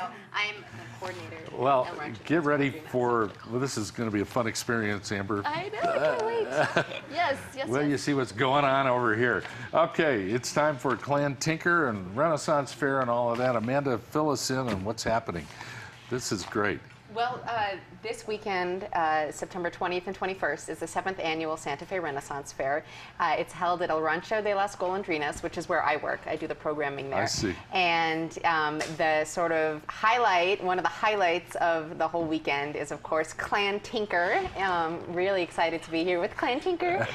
No, I'm the coordinator. Well, get ready for, well, this is going to be a fun experience, Amber. I know, I can't wait. Yes, yes, Well, yes. you see what's going on over here. Okay, it's time for Clan Tinker and Renaissance Fair and all of that. Amanda, fill us in on what's happening. This is great. Well, this weekend, September 20th and 21st, is the 7th annual Santa Fe Renaissance Fair. It's held at El Rancho de las Golondrinas, which is where I work. I do the programming there. I see. And the sort of highlight, one of the highlights of the whole weekend is, of course, Clan Tinker. Really excited to be here with Clan Tinker.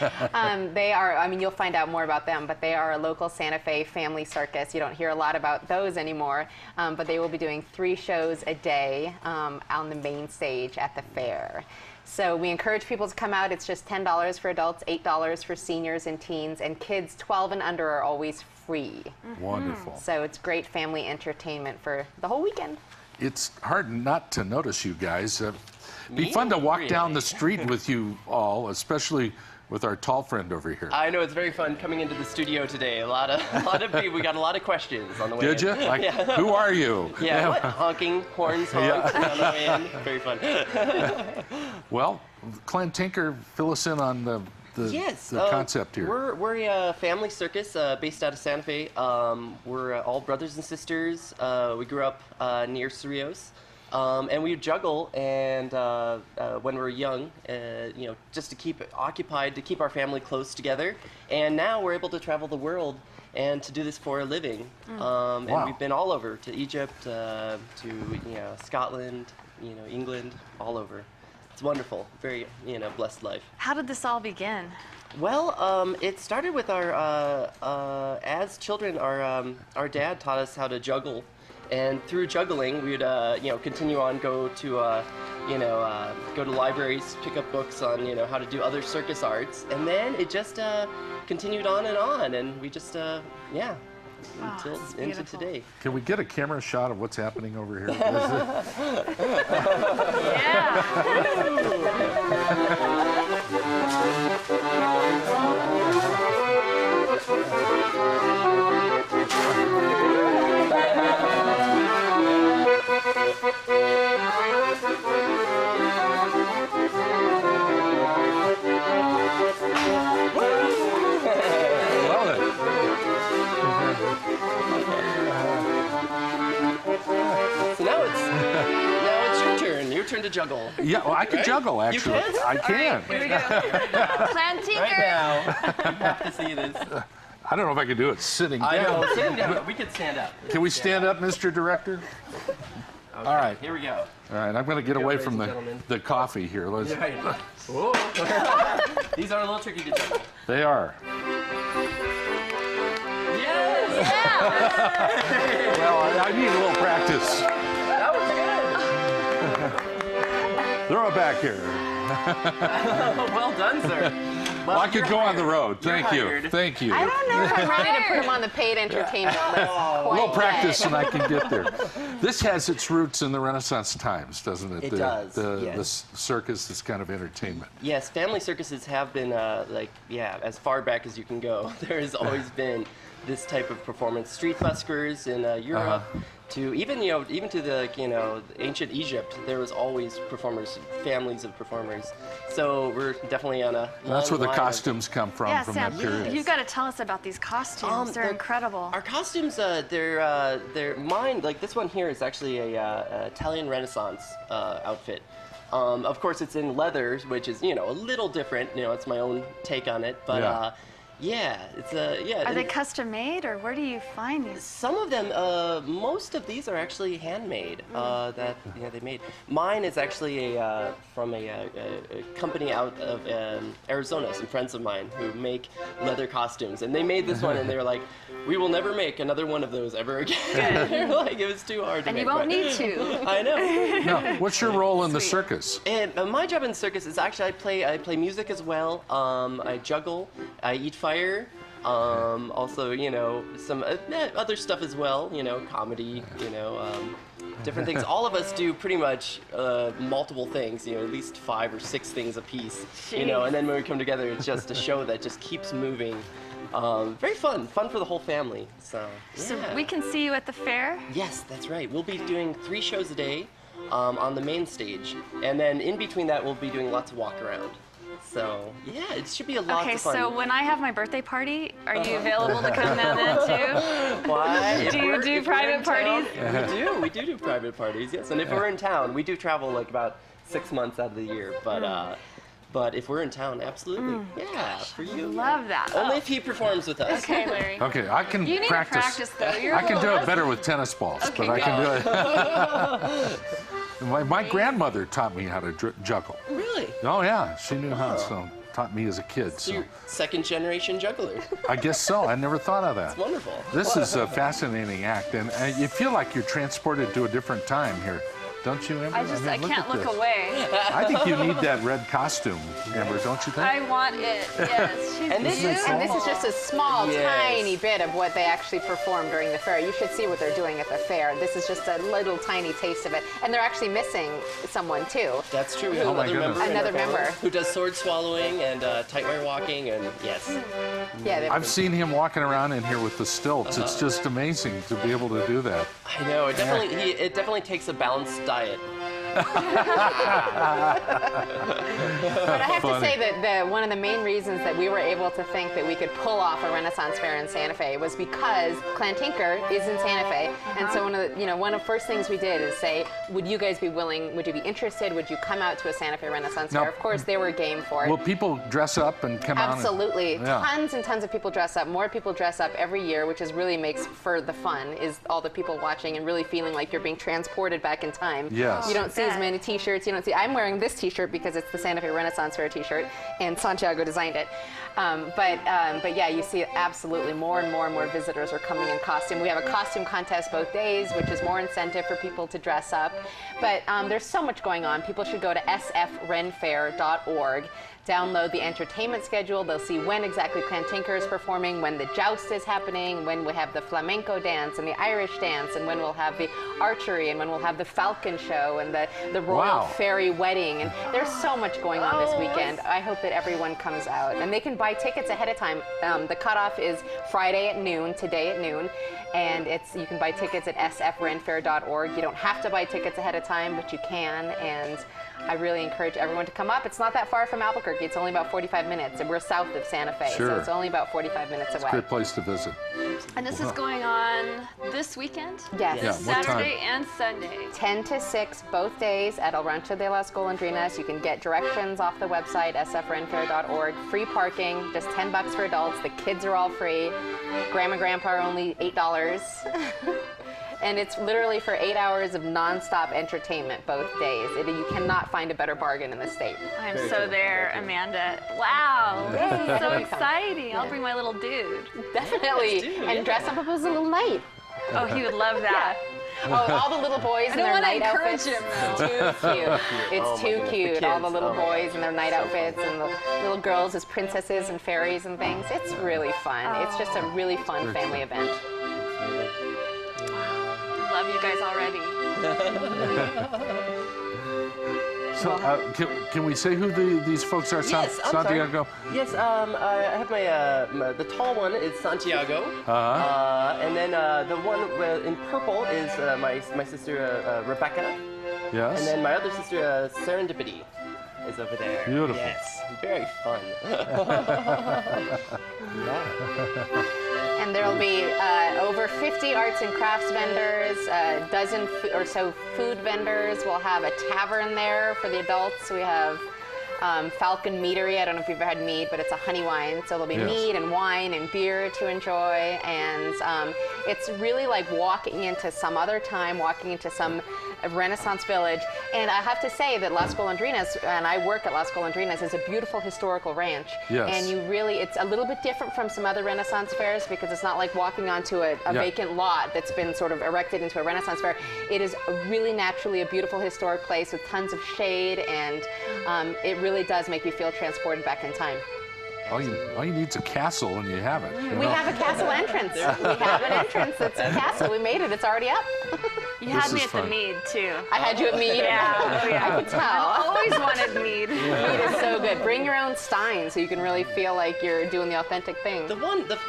They are, I mean, you'll find out more about them, but they are a local Santa Fe family circus. You don't hear a lot about those anymore, but they will be doing 3 shows a day on the main stage at the fair. So we encourage people to come out. It's just $10 for adults, $8 for seniors and teens, and kids 12 and under are always free. Wonderful. So it's great family entertainment for the whole weekend. It's hard not to notice you guys. Be fun to walk down the street with you all, especially with our tall friend over here. I know, it's very fun coming into the studio today. A lot of people. We got a lot of questions on the way in. Did you? Like, who are you? Yeah, what? Honking, horns honked on the way in. Very fun. Well, Clan Tinker, fill us in on the concept here. We're a family circus based out of Santa Fe. We're all brothers and sisters. We grew up near Cerrillos. And we juggle, and when we were young, you know, just to keep occupied, to keep our family close together. And now we're able to travel the world and to do this for a living. And we've been all over, to Egypt, to Scotland, England, all over. It's wonderful, very blessed life. How did this all begin? Well, it started with our as children. Our dad taught us how to juggle. And through juggling, we would, continue on, go to libraries, pick up books on, how to do other circus arts, and then it just continued on, and we just, until into today. Can we get a camera shot of what's happening over here? So now it's your turn. Your turn to juggle. Yeah, well, I can juggle, actually. You can? I can. Right, here we go. Clan Tinker. Right now, you have to see this. I don't know if I can do it sitting down. I know, sitting down. We could stand up. Can we stand up, Mr. Director? Okay, all right. Here we go. All right, I'm going to get away from gentlemen. the coffee here. Let's. Right. Whoa. These are a little tricky to juggle. They are. Yes! Yeah. Well, I need a little practice. That was good. Throw it back here. Well done, sir. Well, I could go on the road. Thank you. hired. Thank you. I don't know if I'm ready to put them on the paid entertainment list. A little practice and I can get there. This has its roots in the Renaissance times, doesn't it? It does, The yes. circus, this kind of entertainment. Yes, family circuses have been as far back as you can go. There has always been this type of performance. Street buskers in Europe, to even to the ancient Egypt, there was always performers, families of performers. So we're definitely on a. That's where the long line costumes come from Sam, that period. you've got to tell us about these costumes. They're incredible. Our costumes, they're mine. Like this one here is actually a Italian Renaissance outfit. Of course, it's in leather, which is a little different. It's my own take on it, but. Yeah, it's Are they custom made, or where do you find these? Some of them, most of these are actually handmade. That they made. Mine is actually from a company out of Arizona. Some friends of mine who make leather costumes, and they made this one, and they were like, "We will never make another one of those ever again." They're like, it was too hard to And make. you won't need to. I know. Now, what's your role in the circus? And my job in the circus is actually I play music as well. I juggle. I eat fire. Also, you know, some other stuff as well, you know, comedy, you know, different things. All of us do pretty much multiple things, you know, at least 5 or 6 things a piece, you know, and then when we come together, it's just a show that just keeps moving. Very fun for the whole family. So, yeah. So we can see you at the fair? Yes, that's right. We'll be doing 3 shows a day on the main stage, and then in between that, we'll be doing lots of walk around. So, yeah, it should be a lot Okay, of fun. so when I have my birthday party, are you available to come down then too? Why? Do you do private parties? We do private parties, yes. And if we're in town, we do travel like about 6 months out of the year. But if we're in town, absolutely, yeah, for you. Love that. Only if he performs with us. Okay, Larry. Okay, I can You need practice. to practice though. You're I can do it a- better with tennis balls, Okay, but I can do it. My grandmother taught me how to juggle. Really? Oh yeah, she knew how, so taught me as a kid. So So you're second generation juggler. I guess so. I never thought of that. Wonderful. This is a fascinating act, and you feel like you're transported to a different time here, don't you, Amber? I just, I mean, can't at look this. away. I think you need that red costume, Amber, don't you think? I want it, yes. She's And this is- And this is just a small, Yes. tiny bit of what they actually perform during the fair. You should see what they're doing at the fair. This is just a little tiny taste of it. And they're actually missing someone too. That's true. We have Oh my another member. goodness. in our Another family member. who does sword swallowing and tight wire walking, and yes. Yeah, they- I've seen him walking around in here with the stilts. It's just amazing to be able to do that. I know. It definitely takes a balanced diet. But I have to Funny. say that one of the main reasons that we were able to think that we could pull off a Renaissance fair in Santa Fe was because Clan Tinker is in Santa Fe, and so one of the first things we did is say, would you guys be willing? Would you be interested? Would you come out to a Santa Fe Renaissance Now- fair? Of course, they were game for it. Will people dress up and come out? Absolutely. Yeah. Tons and tons of people dress up. More people dress up every year, which is really makes for the fun, is all the people watching and really feeling like you're being transported back in time. Yes. You don't see as Bet. many t-shirts. You don't see, I'm wearing this t-shirt because it's the Santa Fe Renaissance Fair t-shirt, and Santiago designed it. But yeah, you see absolutely more and more visitors are coming in costume. We have a costume contest both days, which is more incentive for people to dress up. But there's so much going on. People should go to sfrenfair.org. Download the entertainment schedule. They'll see when exactly Clan Tinker is performing, when the joust is happening, when we have the flamenco dance and the Irish dance, and when we'll have the archery, and when we'll have the falcon show and the royal Wow. fairy wedding. And there's so much going on this weekend. I hope that everyone comes out. And they can buy tickets ahead of time. The cutoff is Friday at noon, today at noon. And you can buy tickets at sfrenfair.org. You don't have to buy tickets ahead of time, but you can. And I really encourage everyone to come up. It's not that far from Albuquerque. It's only about 45 minutes, and we're south of Santa Fe, Sure. so it's only about 45 minutes away. Great place to visit. And this is going on this weekend? Yes. Yeah, what time? Saturday and Sunday. 10 to 6 both days at El Rancho de las Golondrinas. You can get directions off the website, sfrenfair.org. Free parking, just $10 for adults. The kids are all free. Grandma and Grandpa are only $8. And it's literally for 8 hours of nonstop entertainment both days. You cannot find a better bargain in the state. I'm so there, Amanda. Wow, this is so exciting. I'll bring my little dude. Definitely. And dress up as a little knight. Oh, he would love that. Oh, all the little boys in I their don't want to night encourage outfits. him though. Too cute. It's Oh my too goodness, the cute. All the kids. little Oh my boys in their night outfits and the little girls as princesses and fairies and things. It's really fun. It's just a really fun family event. Love you guys already. So can we say who these folks are? Yes, I'm sorry. Santiago? Yes, I have the tall one is Santiago. And then the one in purple is my sister Rebecca. Yes. And then my other sister Serendipity is over there. Beautiful. Yes, very fun. And there'll be over 50 arts and crafts vendors, a dozen or so food vendors. We'll have a tavern there for the adults. We have Falcon Meadery. I don't know if you've ever had mead, but it's a honey wine. So there'll be Yes. mead and wine and beer to enjoy. And it's really like walking into some other time, walking into some Renaissance village. And I have to say that Las Golondrinas, and I work at Las Golondrinas, is a beautiful historical ranch. Yes. And it's a little bit different from some other Renaissance fairs because it's not like walking onto a Yeah. vacant lot that's been sort of erected into a Renaissance fair. It is really naturally a beautiful historic place with tons of shade, and it really does make you feel transported back in time. All you need is a castle, and you have it. We have a castle entrance. We have an entrance. It's a castle. We made it. It's already up. You had This me is at fun. the mead too. I had you at mead. Yeah, oh, yeah. I could tell. Always wanted mead. Mead is so good. Bring your own stein so you can really feel like you're doing the authentic thing. The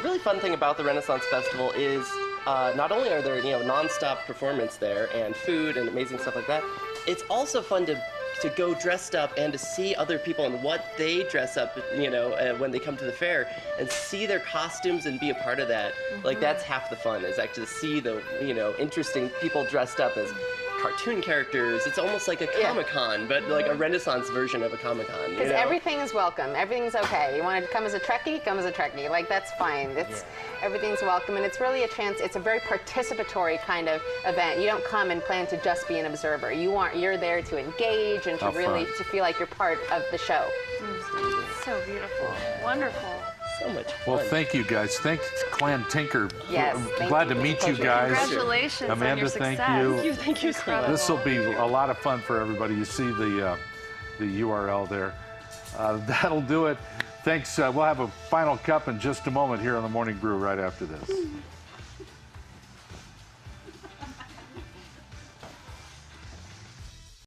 really fun thing about the Renaissance Festival is not only are there non-stop performance there and food and amazing stuff like that, it's also fun to go dressed up and to see other people and what they dress up, when they come to the fair and see their costumes and be a part of that. Like that's half the fun is actually to see the interesting people dressed up as cartoon characters. It's almost like a Comic-Con, but like a Renaissance version of a Comic-Con. Because everything is welcome. Everything's okay. You want to come as a Trekkie? Come as a Trekkie. Like, that's fine. Everything's welcome, and it's really a chance. It's a very participatory kind of event. You don't come and plan to just be an observer. You're there to engage and to really to feel like you're part of the show. So beautiful. Wonderful. So much fun. Well, thank you guys. Thanks, Clan Tinker. Yes, thank Glad you. to meet you guys. Congratulations on Amanda, your thank success. you. Thank you so much. This will be a lot of fun for everybody. You see the URL there. That'll do it. Thanks. We'll have a final cup in just a moment here on the Morning Brew right after this.